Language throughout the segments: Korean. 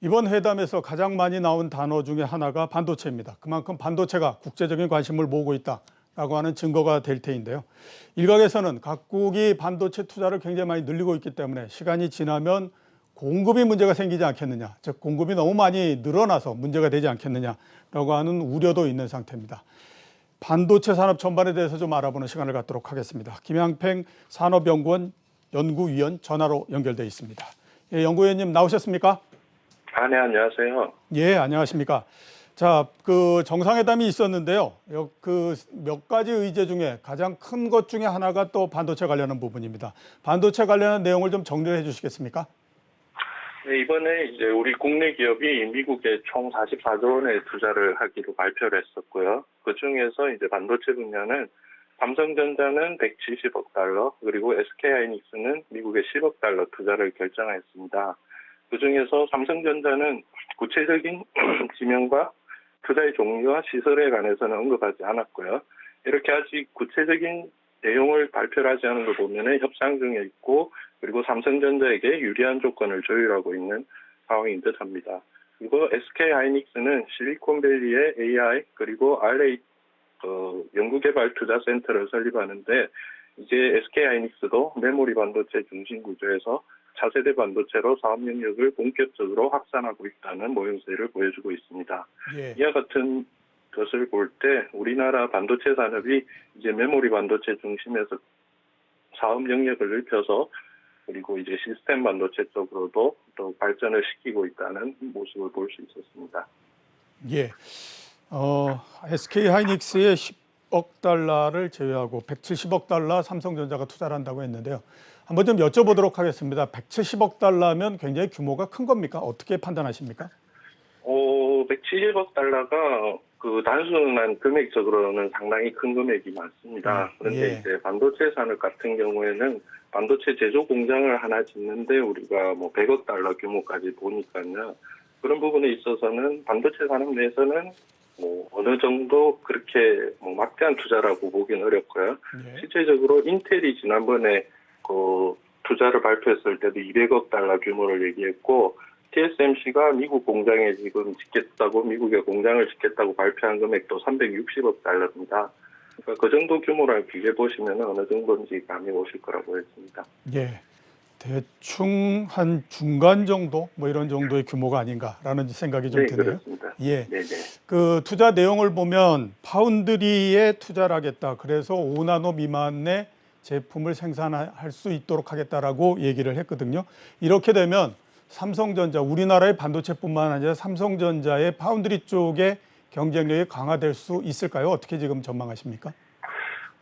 이번 회담에서 가장 많이 나온 단어 중에 하나가 반도체입니다. 그만큼 반도체가 국제적인 관심을 모으고 있다라고 하는 증거가 될 테인데요. 일각에서는 각국이 반도체 투자를 굉장히 많이 늘리고 있기 때문에 시간이 지나면 공급이 문제가 생기지 않겠느냐, 즉 공급이 너무 많이 늘어나서 문제가 되지 않겠느냐라고 하는 우려도 있는 상태입니다. 반도체 산업 전반에 대해서 좀 알아보는 시간을 갖도록 하겠습니다. 김양팽 산업연구원 연구위원 전화로 연결돼 있습니다. 예, 연구위원님 나오셨습니까? 네, 안녕하세요. 예, 안녕하십니까. 자, 그 정상회담이 있었는데요. 그 몇 가지 의제 중에 가장 큰 것 중에 하나가 또 반도체 관련한 부분입니다. 반도체 관련한 내용을 좀 정리를 해 주시겠습니까? 네, 이번에 이제 우리 국내 기업이 미국에 총 44조 원의 투자를 하기로 발표를 했었고요. 그 중에서 이제 반도체 분야는 삼성전자는 170억 달러, 그리고 SK하이닉스는 미국에 10억 달러 투자를 결정했습니다. 그 중에서 삼성전자는 구체적인 지명과 투자의 종류와 시설에 관해서는 언급하지 않았고요. 이렇게 아직 구체적인 내용을 발표를 하지 않은 걸 보면 협상 중에 있고, 그리고 삼성전자에게 유리한 조건을 조율하고 있는 상황인 듯합니다. 그리고 SK하이닉스는 실리콘밸리의 AI 그리고 RA 연구개발 투자센터를 설립하는데, 이제 SK하이닉스도 메모리 반도체 중심 구조에서 차세대 반도체로 사업 영역을 본격적으로 확산하고 있다는 모형새를 보여주고 있습니다. 예. 이와 같은 것을 볼 때 우리나라 반도체 산업이 이제 메모리 반도체 중심에서 사업 영역을 넓혀서, 그리고 이제 시스템 반도체 쪽으로도 또 발전을 시키고 있다는 모습을 볼 수 있었습니다. 예. SK 하이닉스의 10억 달러를 제외하고 170억 달러 삼성전자가 투자를 한다고 했는데요. 한번 좀 여쭤보도록 하겠습니다. 170억 달러면 굉장히 규모가 큰 겁니까? 어떻게 판단하십니까? 170억 달러가 그 단순한 금액적으로는 상당히 큰 금액이 많습니다. 그런데 예. 이제 반도체 산업 같은 경우에는 반도체 제조 공장을 하나 짓는데 우리가 뭐 100억 달러 규모까지 보니까요. 그런 부분에 있어서는 반도체 산업 내에서는 뭐 어느 정도 그렇게 뭐 막대한 투자라고 보기는 어렵고요. 예. 실제적으로 인텔이 지난번에 그 투자를 발표했을 때도 200억 달러 규모를 얘기했고, TSMC가 미국 공장에 지금 짓겠다고, 미국에 공장을 짓겠다고 발표한 금액도 360억 달러입니다. 그러니까 그 정도 규모랑 비교해 보시면 어느 정도인지 감이 오실 거라고 했습니다. 예. 대충 한 중간 정도 뭐 이런 정도의 규모가 아닌가라는 생각이 좀 네, 드네요. 그렇습니다. 예. 네네. 그 투자 내용을 보면 파운드리에 투자를 하겠다. 그래서 5나노 미만의 제품을 생산할 수 있도록 하겠다라고 얘기를 했거든요. 이렇게 되면 삼성전자, 우리나라의 반도체뿐만 아니라 삼성전자의 파운드리 쪽의 경쟁력이 강화될 수 있을까요? 어떻게 지금 전망하십니까?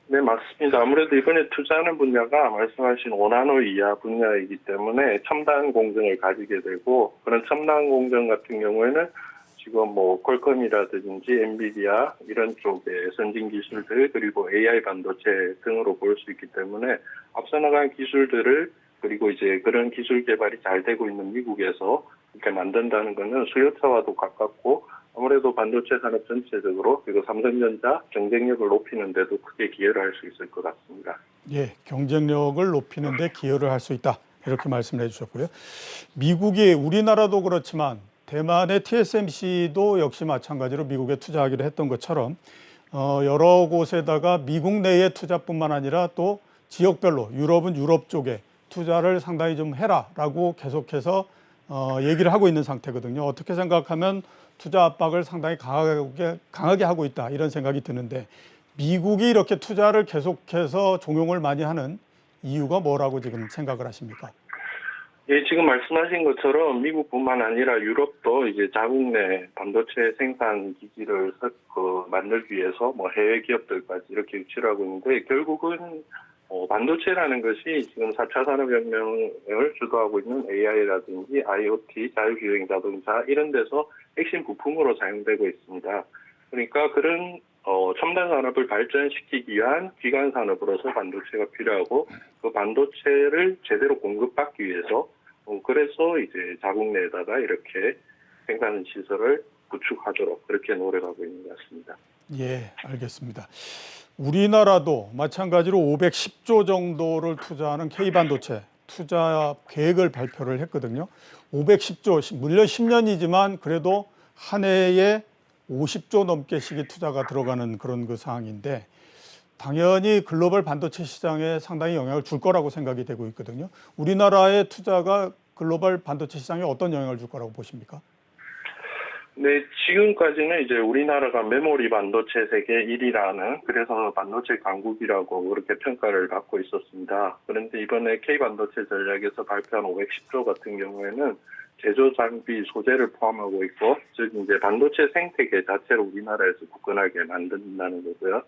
네, 맞습니다. 아무래도 이번에 투자하는 분야가 말씀하신 5나노 이하 분야이기 때문에 첨단 공정을 가지게 되고, 그런 첨단 공정 같은 경우에는 지금 뭐 퀄컴이라든지 엔비디아 이런 쪽의 선진 기술들, 그리고 AI 반도체 등으로 볼 수 있기 때문에 앞서 나간 기술들을, 그리고 이제 그런 기술 개발이 잘 되고 있는 미국에서 이렇게 만든다는 것은 수요처와도 가깝고, 아무래도 반도체 산업 전체적으로, 그리고 삼성전자 경쟁력을 높이는 데도 크게 기여를 할 수 있을 것 같습니다. 예, 경쟁력을 높이는 데 기여를 할 수 있다. 이렇게 말씀을 해주셨고요. 미국이, 우리나라도 그렇지만 대만의 TSMC도 역시 마찬가지로 미국에 투자하기로 했던 것처럼 여러 곳에다가 미국 내의 투자뿐만 아니라 또 지역별로, 유럽은 유럽 쪽에 투자를 상당히 좀 해라라고 계속해서 얘기를 하고 있는 상태거든요. 어떻게 생각하면 투자 압박을 상당히 강하게 하고 있다, 이런 생각이 드는데, 미국이 이렇게 투자를 계속해서 종용을 많이 하는 이유가 뭐라고 지금 생각을 하십니까? 예, 지금 말씀하신 것처럼 미국뿐만 아니라 유럽도 이제 자국 내 반도체 생산 기지를 만들기 위해서 뭐 해외 기업들까지 이렇게 유치를 하고 있는데, 결국은 반도체라는 것이 지금 4차 산업혁명을 주도하고 있는 AI라든지 IoT, 자율주행 자동차 이런 데서 핵심 부품으로 사용되고 있습니다. 그러니까 그런 첨단 산업을 발전시키기 위한 기반 산업으로서 반도체가 필요하고, 그 반도체를 제대로 공급받기 위해서 그래서 이제 자국 내에다가 이렇게 생산 시설을 구축하도록 그렇게 노력하고 있는 것 같습니다. 예, 알겠습니다. 우리나라도 마찬가지로 510조 정도를 투자하는 K반도체 투자 계획을 발표를 했거든요. 510조, 물론 10년이지만 그래도 한 해에 50조 넘게씩이 투자가 들어가는 그런 그 상황인데 당연히 글로벌 반도체 시장에 상당히 영향을 줄 거라고 생각이 되고 있거든요. 우리나라의 투자가 글로벌 반도체 시장에 어떤 영향을 줄 거라고 보십니까? 네, 지금까지는 이제 우리나라가 메모리 반도체 세계 1위라는 그래서 반도체 강국이라고 그렇게 평가를 받고 있었습니다. 그런데 이번에 K반도체 전략에서 발표한 510조 같은 경우에는 제조 장비 소재를 포함하고 있고, 즉 이제 반도체 생태계 자체를 우리나라에서 굳건하게 만든다는 거고요.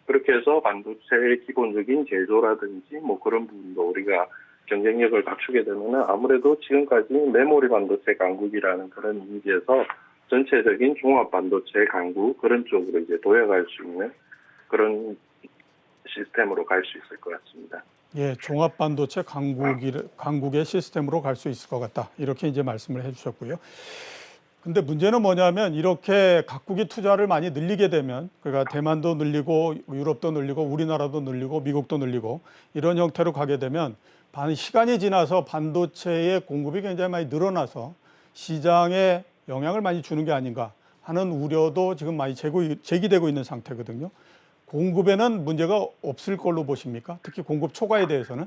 그렇게 해서 반도체의 기본적인 제조라든지 뭐 그런 부분도 우리가 경쟁력을 갖추게 되면은 아무래도 지금까지 메모리 반도체 강국이라는 그런 이미지에서 전체적인 종합 반도체 강국 그런 쪽으로 이제 도약할 수 있는 그런 시스템으로 갈 수 있을 것 같습니다. 예, 종합 반도체 강국의 시스템으로 갈 수 있을 것 같다. 이렇게 이제 말씀을 해주셨고요. 근데 문제는 뭐냐면 이렇게 각국이 투자를 많이 늘리게 되면 그러니까 대만도 늘리고 유럽도 늘리고 우리나라도 늘리고 미국도 늘리고 이런 형태로 가게 되면 시간이 지나서 반도체의 공급이 굉장히 많이 늘어나서 시장에 영향을 많이 주는 게 아닌가 하는 우려도 지금 많이 제기되고 있는 상태거든요. 공급에는 문제가 없을 걸로 보십니까? 특히 공급 초과에 대해서는?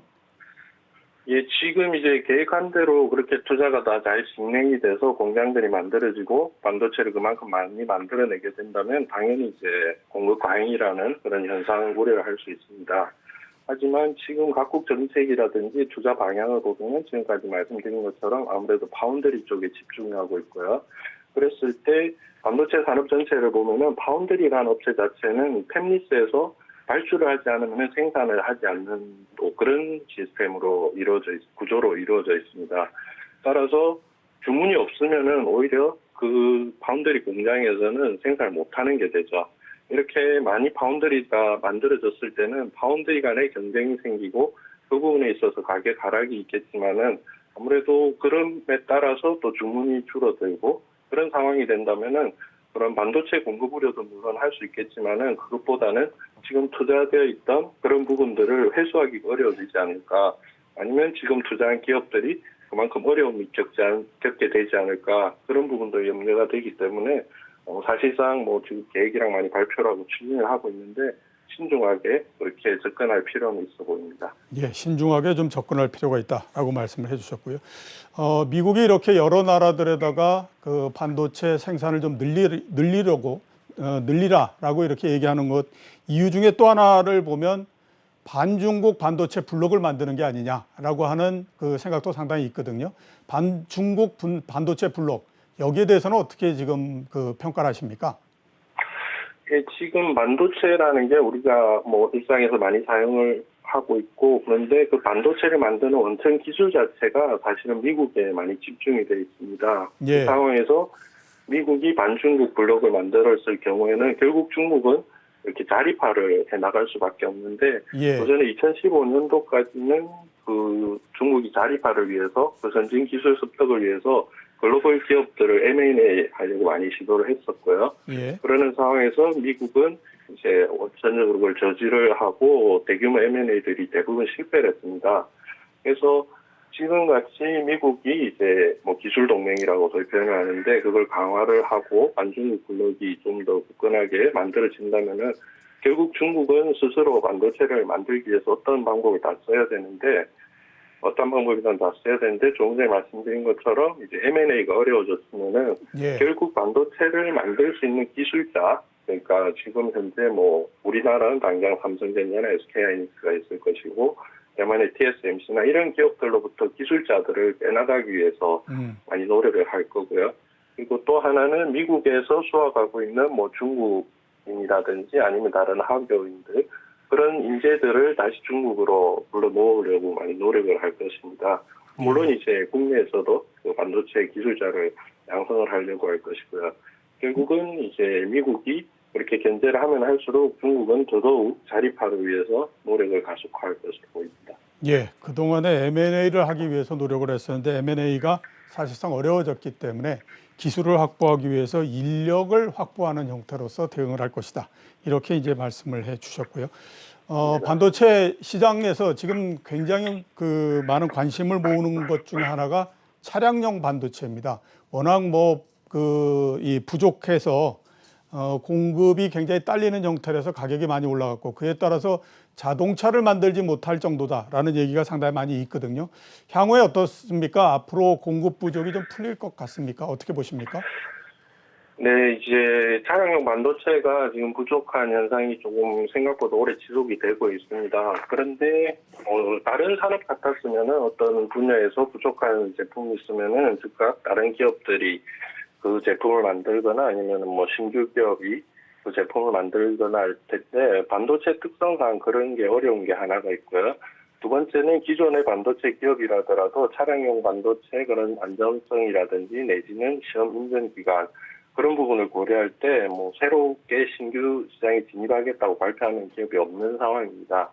예, 지금 이제 계획한 대로 그렇게 투자가 다 잘 진행이 돼서 공장들이 만들어지고 반도체를 그만큼 많이 만들어내게 된다면 당연히 이제 공급 과잉이라는 그런 현상을 우려할 수 있습니다. 하지만 지금 각국 정책이라든지 투자 방향을 보면 지금까지 말씀드린 것처럼 아무래도 파운드리 쪽에 집중하고 있고요. 그랬을 때 반도체 산업 전체를 보면은 파운드리라는 업체 자체는 팹리스에서 발주를 하지 않으면 생산을 하지 않는 또 그런 시스템으로 구조로 이루어져 있습니다. 따라서 주문이 없으면은 오히려 그 파운드리 공장에서는 생산을 못하는 게 되죠. 이렇게 많이 파운드리가 만들어졌을 때는 파운드리 간의 경쟁이 생기고 그 부분에 있어서 가격 하락이 있겠지만은 아무래도 그럼에 따라서 또 주문이 줄어들고 그런 상황이 된다면은 그런 반도체 공급 우려도 물론 할 수 있겠지만은 그것보다는 지금 투자되어 있던 그런 부분들을 회수하기 어려워지지 않을까, 아니면 지금 투자한 기업들이 그만큼 어려움이 겪게 되지 않을까, 그런 부분도 염려가 되기 때문에 사실상 뭐 지금 계획이랑 많이 발표를 하고 추진을 하고 있는데 신중하게 그렇게 접근할 필요는 있어 보입니다. 예, 신중하게 좀 접근할 필요가 있다라고 말씀을 해주셨고요. 미국이 이렇게 여러 나라들에다가 그 반도체 생산을 좀 늘리라라고 이렇게 얘기하는 것 이유 중에 또 하나를 보면 반중국 반도체 블록을 만드는 게 아니냐라고 하는 그 생각도 상당히 있거든요. 반중국 반도체 블록 여기에 대해서는 어떻게 지금 그 평가를 하십니까? 예, 지금 반도체라는 게 우리가 뭐 일상에서 많이 사용을 하고 있고, 그런데 그 반도체를 만드는 원천 기술 자체가 사실은 미국에 많이 집중이 되어 있습니다. 예. 그 상황에서 미국이 반중국 블록을 만들었을 경우에는 결국 중국은 이렇게 자립화를 해 나갈 수밖에 없는데, 예. 그전에 2015년도까지는 그 중국이 자립화를 위해서 그 선진 기술 습득을 위해서 글로벌 기업들을 M&A 하려고 많이 시도를 했었고요. 예. 그러는 상황에서 미국은 이제 전적으로 그걸 저지를 하고 대규모 M&A들이 대부분 실패를 했습니다. 그래서 지금같이 미국이 이제 뭐 기술 동맹이라고 저희 표현을 하는데 그걸 강화를 하고 반중국 블록이 좀 더 굳건하게 만들어진다면은 결국 중국은 스스로 반도체를 만들기 위해서 어떤 방법을 다 써야 되는데 조금 전에 말씀드린 것처럼 이제 M&A가 어려워졌으면은 예. 결국 반도체를 만들 수 있는 기술자, 그러니까 지금 현재 뭐 우리나라는 당장 삼성전자나 SK하이닉스가 있을 것이고 대만의 TSMC나 이런 기업들로부터 기술자들을 빼나가기 위해서 많이 노력을 할 거고요. 그리고 또 하나는 미국에서 수학하고 있는 뭐 중국인이라든지 아니면 다른 학교인들 그런 인재들을 다시 중국으로 불러놓으려고 많이 노력을 할 것입니다. 물론 이제 국내에서도 그 반도체 기술자를 양성을 하려고 할 것이고요. 결국은 이제 미국이 그렇게 견제를 하면 할수록 중국은 더더욱 자립화를 위해서 노력을 가속화할 것으로 보입니다. 예, 그동안에 M&A를 하기 위해서 노력을 했었는데 M&A가 사실상 어려워졌기 때문에 기술을 확보하기 위해서 인력을 확보하는 형태로서 대응을 할 것이다. 이렇게 이제 말씀을 해 주셨고요. 반도체 시장에서 지금 굉장히 그 많은 관심을 모으는 것 중에 하나가 차량용 반도체입니다. 워낙 이 부족해서 공급이 굉장히 딸리는 형태라서 가격이 많이 올라갔고, 그에 따라서 자동차를 만들지 못할 정도다라는 얘기가 상당히 많이 있거든요. 향후에 어떻습니까? 앞으로 공급 부족이 좀 풀릴 것 같습니까? 어떻게 보십니까? 네, 이제 차량용 반도체가 지금 부족한 현상이 조금 생각보다 오래 지속이 되고 있습니다. 그런데 다른 산업 같았으면은 어떤 분야에서 부족한 제품이 있으면은 즉각 다른 기업들이 그 제품을 만들거나 아니면은 신규 기업이 그 제품을 만들거나 할 텐데, 반도체 특성상 그런 게 어려운 게 하나가 있고요. 두 번째는 기존의 반도체 기업이라더라도 차량용 반도체 그런 안정성이라든지 내지는 시험 인증 기간 그런 부분을 고려할 때 새롭게 신규 시장에 진입하겠다고 발표하는 기업이 없는 상황입니다.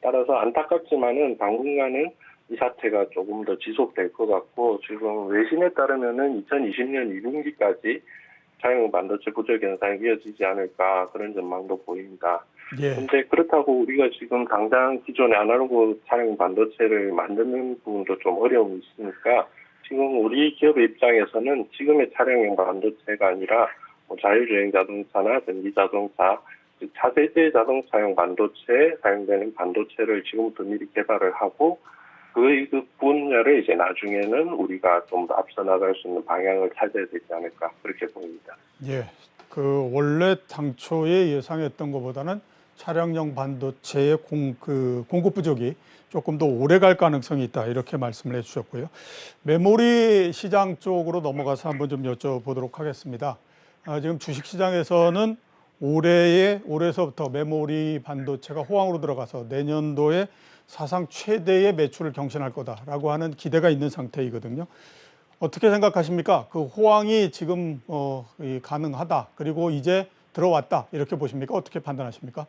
따라서 안타깝지만은 당분간은 이 사태가 조금 더 지속될 것 같고, 지금 외신에 따르면은 2020년 2분기까지 차량용 반도체 부족 현상이 이어지지 않을까, 그런 전망도 보입니다. 예. 그런데 그렇다고 우리가 지금 당장 기존의 아날로그 차량용 반도체를 만드는 부분도 좀 어려움이 있으니까, 지금 우리 기업의 입장에서는 지금의 차량용 반도체가 아니라 자율주행 자동차나 전기 자동차, 즉 차세대 자동차용 반도체에 사용되는 반도체를 지금부터 미리 개발을 하고, 그 분야를 이제 나중에는 우리가 좀 더 앞서 나갈 수 있는 방향을 찾아야 되지 않을까, 그렇게 보입니다. 예. 그 원래 당초에 예상했던 것보다는 차량용 반도체의 공급 부족이 조금 더 오래 갈 가능성이 있다, 이렇게 말씀을 해주셨고요. 메모리 시장 쪽으로 넘어가서 한번 좀 여쭤보도록 하겠습니다. 지금 주식시장에서는 올해서부터 메모리 반도체가 호황으로 들어가서 내년도에 사상 최대의 매출을 경신할 거다라고 하는 기대가 있는 상태이거든요. 어떻게 생각하십니까? 그 호황이 지금 가능하다, 그리고 이제 들어왔다, 이렇게 보십니까? 어떻게 판단하십니까?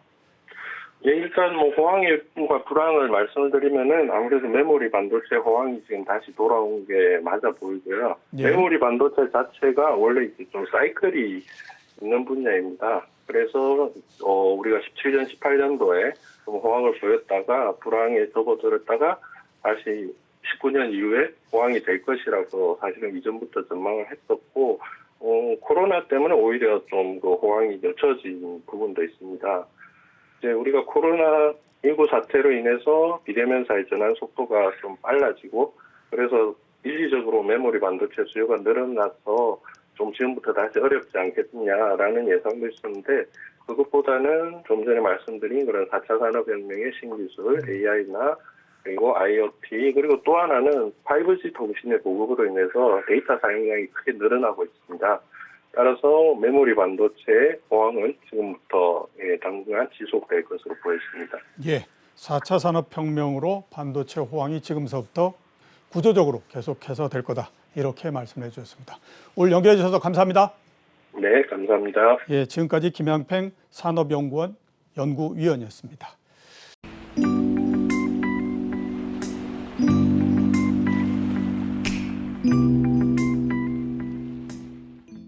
예, 일단 호황과 불황을 말씀을 드리면은 아무래도 메모리 반도체 호황이 지금 다시 돌아온 게 맞아 보이고요. 예. 메모리 반도체 자체가 원래 이제 좀 사이클이 있는 분야입니다. 그래서 우리가 17년, 18년도에 좀 호황을 보였다가 불황에 접어들었다가 다시 19년 이후에 호황이 될 것이라고 사실은 이전부터 전망을 했었고, 코로나 때문에 오히려 좀 그 호황이 늦춰진 부분도 있습니다. 이제 우리가 코로나19 사태로 인해서 비대면사의 전환 속도가 좀 빨라지고, 그래서 일시적으로 메모리 반도체 수요가 늘어나서 좀 지금부터 다시 어렵지 않겠느냐라는 예상도 있었는데, 그것보다는 좀 전에 말씀드린 그런 4차 산업혁명의 신기술, AI나 그리고 IoT, 그리고 또 하나는 5G 통신의 보급으로 인해서 데이터 사용량이 크게 늘어나고 있습니다. 따라서 메모리 반도체의 호황은 지금부터 당분간 지속될 것으로 보여집니다. 예, 4차 산업혁명으로 반도체 호황이 지금서부터 구조적으로 계속해서 될 거다, 이렇게 말씀해 주셨습니다. 오늘 연결해 주셔서 감사합니다. 네, 감사합니다. 예, 지금까지 김양팽 산업연구원 연구위원이었습니다.